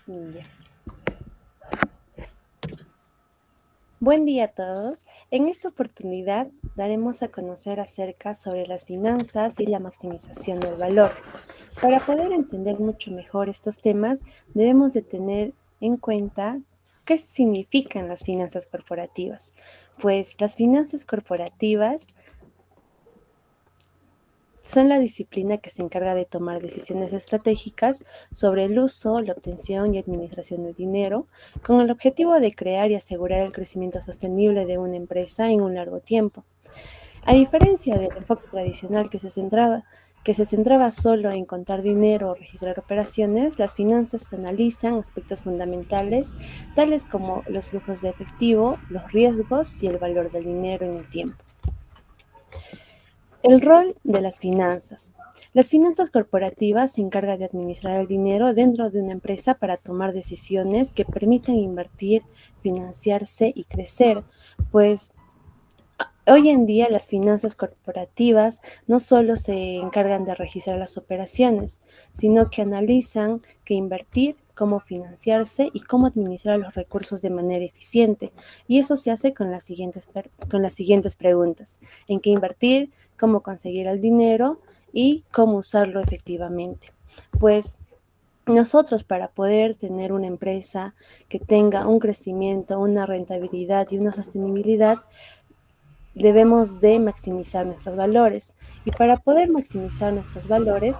Ya. Buen día a todos. En esta oportunidad daremos a conocer acerca sobre las finanzas y la maximización del valor. Para poder entender mucho mejor estos temas, debemos de tener en cuenta qué significan las finanzas corporativas. Pues las finanzas corporativas son la disciplina que se encarga de tomar decisiones estratégicas sobre el uso, la obtención y administración del dinero, con el objetivo de crear y asegurar el crecimiento sostenible de una empresa en un largo tiempo. A diferencia del enfoque tradicional que se centraba solo en contar dinero o registrar operaciones, las finanzas analizan aspectos fundamentales tales como los flujos de efectivo, los riesgos y el valor del dinero en el tiempo. El rol de las finanzas. Las finanzas corporativas se encargan de administrar el dinero dentro de una empresa para tomar decisiones que permitan invertir, financiarse y crecer, pues hoy en día las finanzas corporativas no solo se encargan de registrar las operaciones, sino que analizan qué invertir, cómo financiarse y cómo administrar los recursos de manera eficiente. Y eso se hace con las siguientes preguntas. ¿En qué invertir? ¿Cómo conseguir el dinero? Y cómo usarlo efectivamente. Pues nosotros, para poder tener una empresa que tenga un crecimiento, una rentabilidad y una sostenibilidad, debemos de maximizar nuestros valores. Y para poder maximizar nuestros valores,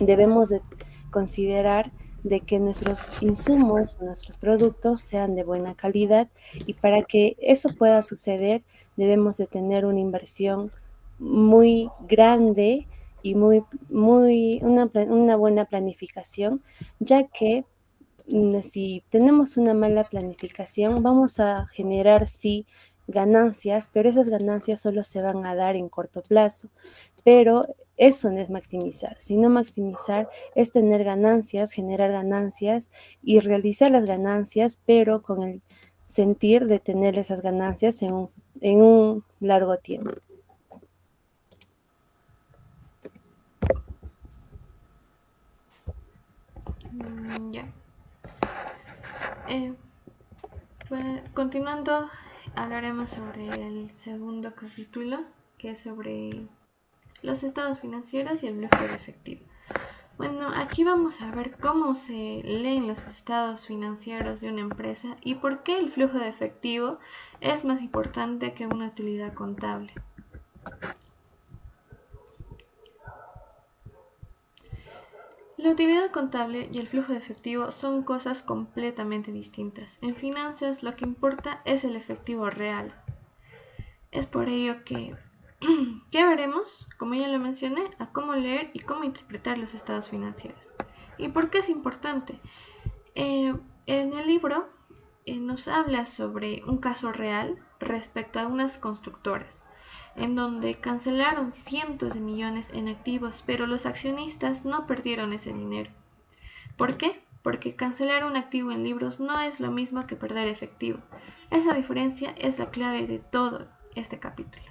debemos de considerar de que nuestros insumos, nuestros productos sean de buena calidad, y para que eso pueda suceder debemos de tener una inversión muy grande y una buena planificación, ya que si tenemos una mala planificación, vamos a generar, sí, ganancias, pero esas ganancias solo se van a dar en corto plazo. Pero eso no es maximizar, sino maximizar es tener ganancias, generar ganancias y realizar las ganancias, pero con el sentir de tener esas ganancias en un largo tiempo. Ya. Eh, Continuando, hablaremos sobre el segundo capítulo, que es sobre los estados financieros y el flujo de efectivo. Bueno, aquí vamos a ver cómo se leen los estados financieros de una empresa y por qué el flujo de efectivo es más importante que una utilidad contable. La utilidad contable y el flujo de efectivo son cosas completamente distintas. En finanzas lo que importa es el efectivo real. Es por ello que veremos, como ya lo mencioné, a cómo leer y cómo interpretar los estados financieros. ¿Y por qué es importante? En el libro nos habla sobre un caso real respecto a unas constructoras, en donde cancelaron cientos de millones en activos, pero los accionistas no perdieron ese dinero. ¿Por qué? Porque cancelar un activo en libros no es lo mismo que perder efectivo. Esa diferencia es la clave de todo este capítulo.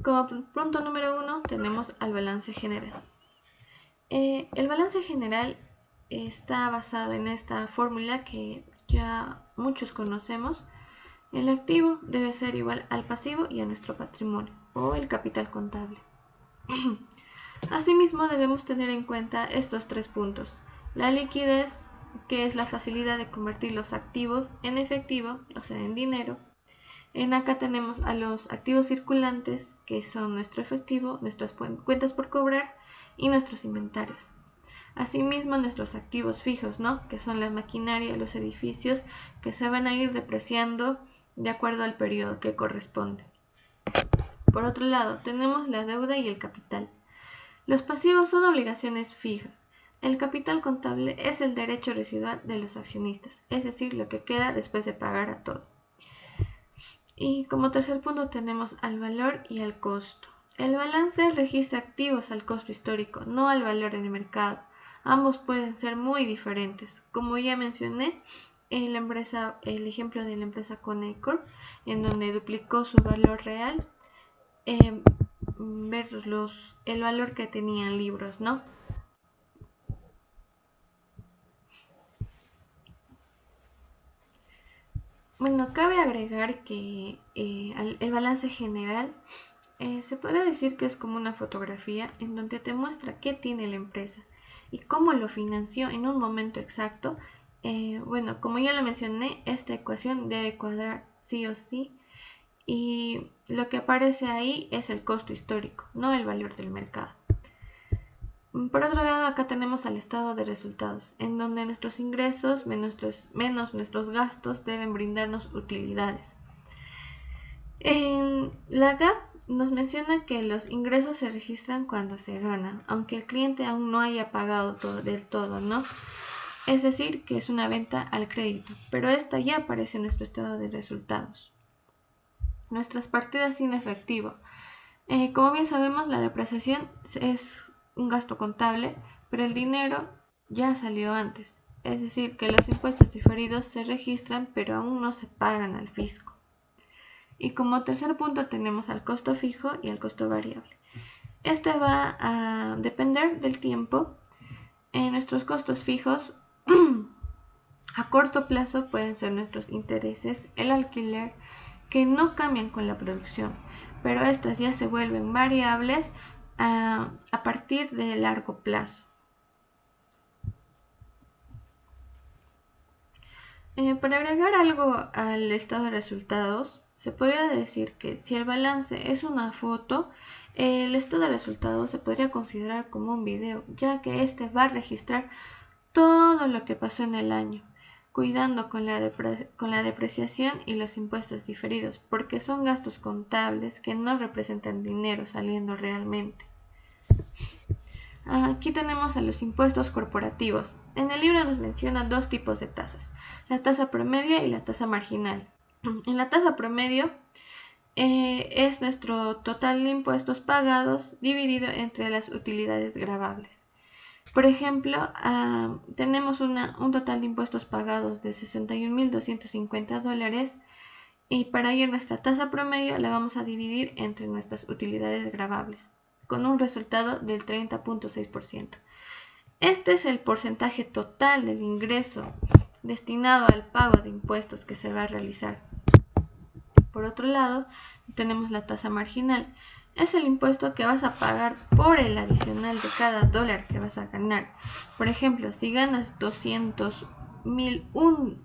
Como punto número 1 tenemos al balance general. El balance general está basado en esta fórmula que ya muchos conocemos. El activo debe ser igual al pasivo y a nuestro patrimonio o el capital contable. Asimismo, debemos tener en cuenta estos tres puntos. La liquidez, que es la facilidad de convertir los activos en efectivo, o sea, en dinero. En acá tenemos a los activos circulantes, que son nuestro efectivo, nuestras cuentas por cobrar y nuestros inventarios. Asimismo, nuestros activos fijos, ¿no? Que son la maquinaria, los edificios, que se van a ir depreciando de acuerdo al periodo que corresponde. Por otro lado, tenemos la deuda y el capital. Los pasivos son obligaciones fijas. El capital contable es el derecho residual de los accionistas, es decir, lo que queda después de pagar a todo. Y como tercer punto tenemos al valor y al costo. El balance registra activos al costo histórico, no al valor en el mercado. Ambos pueden ser muy diferentes. Como ya mencioné, el ejemplo de la empresa Conecor, en donde duplicó su valor real versus el valor que tenían libros, ¿no? Bueno, cabe agregar que el balance general se podría decir que es como una fotografía en donde te muestra qué tiene la empresa y cómo lo financió en un momento exacto. Bueno, como ya lo mencioné, esta ecuación debe cuadrar sí o sí y lo que aparece ahí es el costo histórico, no el valor del mercado. Por otro lado, acá tenemos al estado de resultados, en donde nuestros ingresos menos nuestros gastos deben brindarnos utilidades. En la GAP nos menciona que los ingresos se registran cuando se gana, aunque el cliente aún no haya pagado del todo, ¿no? Es decir, que es una venta al crédito, pero esta ya aparece en nuestro estado de resultados. Nuestras partidas sin efectivo. Como bien sabemos, la depreciación es un gasto contable, pero el dinero ya salió antes. Es decir, que los impuestos diferidos se registran, pero aún no se pagan al fisco. Y como tercer punto tenemos al costo fijo y al costo variable. Este va a depender del tiempo. Nuestros costos fijos a corto plazo pueden ser nuestros intereses, el alquiler, que no cambian con la producción, pero estas ya se vuelven variables a partir de largo plazo. Para agregar algo al estado de resultados, se podría decir que si el balance es una foto, el estado de resultados se podría considerar como un video, ya que este va a registrar todo lo que pasó en el año, cuidando con la depreciación y los impuestos diferidos, porque son gastos contables que no representan dinero saliendo realmente. Aquí tenemos a los impuestos corporativos. En el libro nos menciona dos tipos de tasas, la tasa promedio y la tasa marginal. En la tasa promedio es nuestro total de impuestos pagados dividido entre las utilidades gravables. Por ejemplo, tenemos un total de impuestos pagados de $61,250 y para ello nuestra tasa promedio la vamos a dividir entre nuestras utilidades gravables, con un resultado del 30.6%. Este es el porcentaje total del ingreso destinado al pago de impuestos que se va a realizar. Por otro lado, tenemos la tasa marginal. Es el impuesto que vas a pagar por el adicional de cada dólar que vas a ganar. Por ejemplo, si ganas $200,001,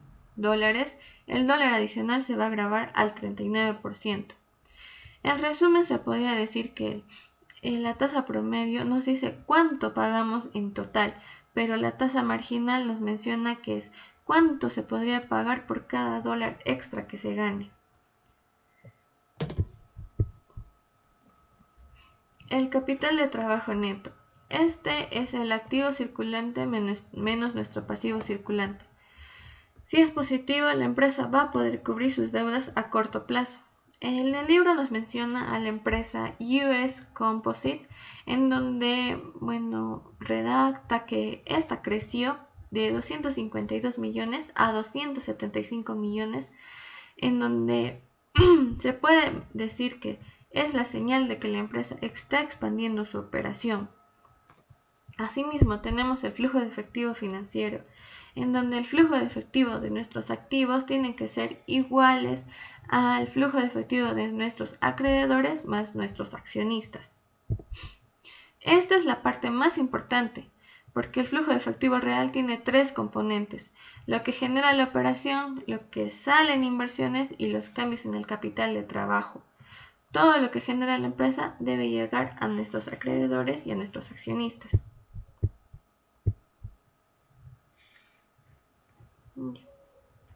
el dólar adicional se va a gravar al 39%. En resumen, se podría decir que la tasa promedio nos dice cuánto pagamos en total, pero la tasa marginal nos menciona que es cuánto se podría pagar por cada dólar extra que se gane. El capital de trabajo neto. Este es el activo circulante menos nuestro pasivo circulante. Si es positivo, la empresa va a poder cubrir sus deudas a corto plazo. En el libro nos menciona a la empresa US Composite, en donde, redacta que esta creció de 252 millones a 275 millones, en donde se puede decir que es la señal de que la empresa está expandiendo su operación. Asimismo, tenemos el flujo de efectivo financiero, en donde el flujo de efectivo de nuestros activos tiene que ser iguales al flujo de efectivo de nuestros acreedores más nuestros accionistas. Esta es la parte más importante, porque el flujo de efectivo real tiene tres componentes: lo que genera la operación, lo que sale en inversiones y los cambios en el capital de trabajo. Todo lo que genera la empresa debe llegar a nuestros acreedores y a nuestros accionistas.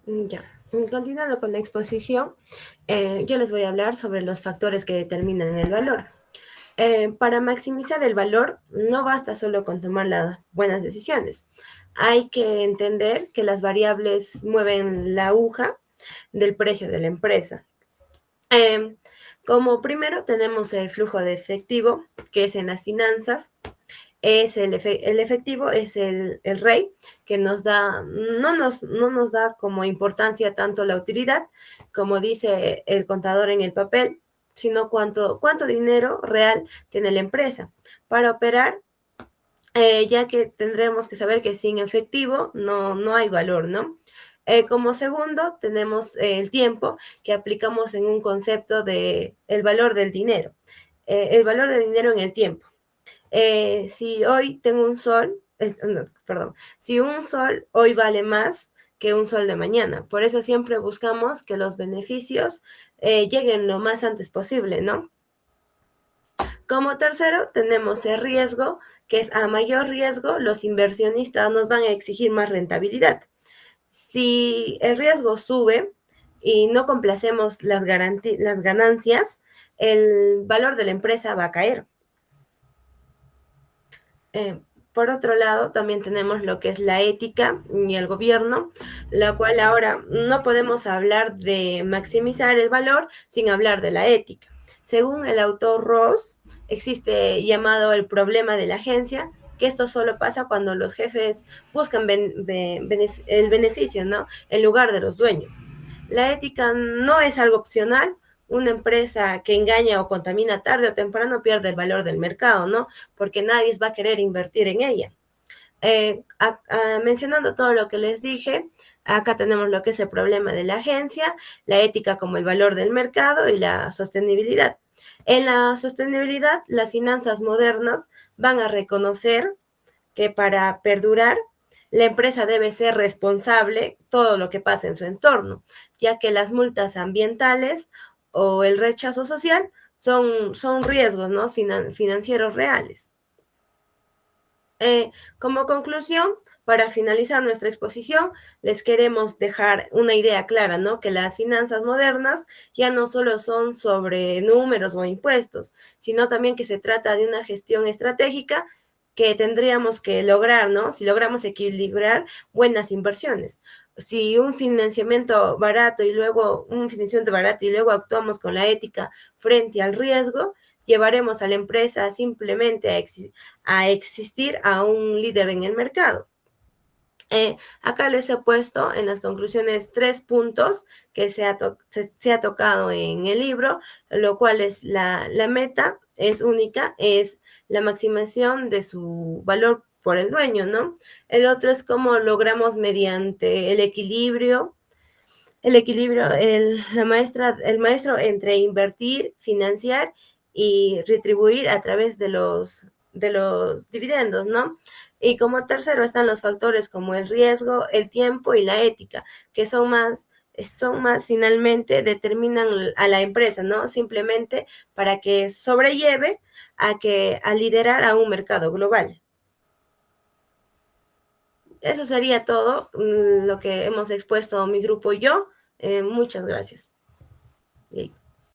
Ya, continuando con la exposición, yo les voy a hablar sobre los factores que determinan el valor. Para maximizar el valor, no basta solo con tomar las buenas decisiones. Hay que entender que las variables mueven la aguja del precio de la empresa. Como primero tenemos el flujo de efectivo, que es en las finanzas. Es el efectivo es el rey que nos da, no nos da como importancia tanto la utilidad, como dice el contador en el papel, sino cuánto dinero real tiene la empresa para operar, ya que tendremos que saber que sin efectivo no hay valor, ¿no? Como segundo, tenemos el tiempo, que aplicamos en un concepto de el valor del dinero. El valor del dinero en el tiempo. Si hoy tengo un sol, no, perdón, si un sol hoy vale más que un sol de mañana. Por eso siempre buscamos que los beneficios lleguen lo más antes posible, ¿no? Como tercero, tenemos el riesgo, que es a mayor riesgo, los inversionistas nos van a exigir más rentabilidad. Si el riesgo sube y no complacemos las ganancias, el valor de la empresa va a caer. Por otro lado, también tenemos lo que es la ética y el gobierno, la cual ahora no podemos hablar de maximizar el valor sin hablar de la ética. Según el autor Ross, existe llamado el problema de la agencia, que esto solo pasa cuando los jefes buscan el beneficio, ¿no? En lugar de los dueños. La ética no es algo opcional. Una empresa que engaña o contamina tarde o temprano pierde el valor del mercado, ¿no? Porque nadie va a querer invertir en ella. Mencionando todo lo que les dije, acá tenemos lo que es el problema de la agencia, la ética como el valor del mercado y la sostenibilidad. En la sostenibilidad, las finanzas modernas van a reconocer que para perdurar, la empresa debe ser responsable todo lo que pasa en su entorno, ya que las multas ambientales o el rechazo social son riesgos, ¿no? Financieros reales. Como conclusión, para finalizar nuestra exposición, les queremos dejar una idea clara, ¿no? Que las finanzas modernas ya no solo son sobre números o impuestos, sino también que se trata de una gestión estratégica que tendríamos que lograr, ¿no? Si logramos equilibrar buenas inversiones. Si un financiamiento barato y luego actuamos con la ética frente al riesgo, llevaremos a la empresa simplemente a existir a un líder en el mercado. Acá les he puesto en las conclusiones 3 puntos que se ha tocado en el libro, lo cual es la meta, es única, es la maximación de su valor por el dueño, ¿no? El otro es cómo logramos mediante el equilibrio, el maestro entre invertir, financiar y retribuir a través de los dividendos, ¿no? Y como tercero están los factores como el riesgo, el tiempo y la ética, que son más finalmente determinan a la empresa, ¿no? Simplemente para que sobrelleve a liderar a un mercado global. Eso sería todo lo que hemos expuesto mi grupo y yo. Muchas gracias.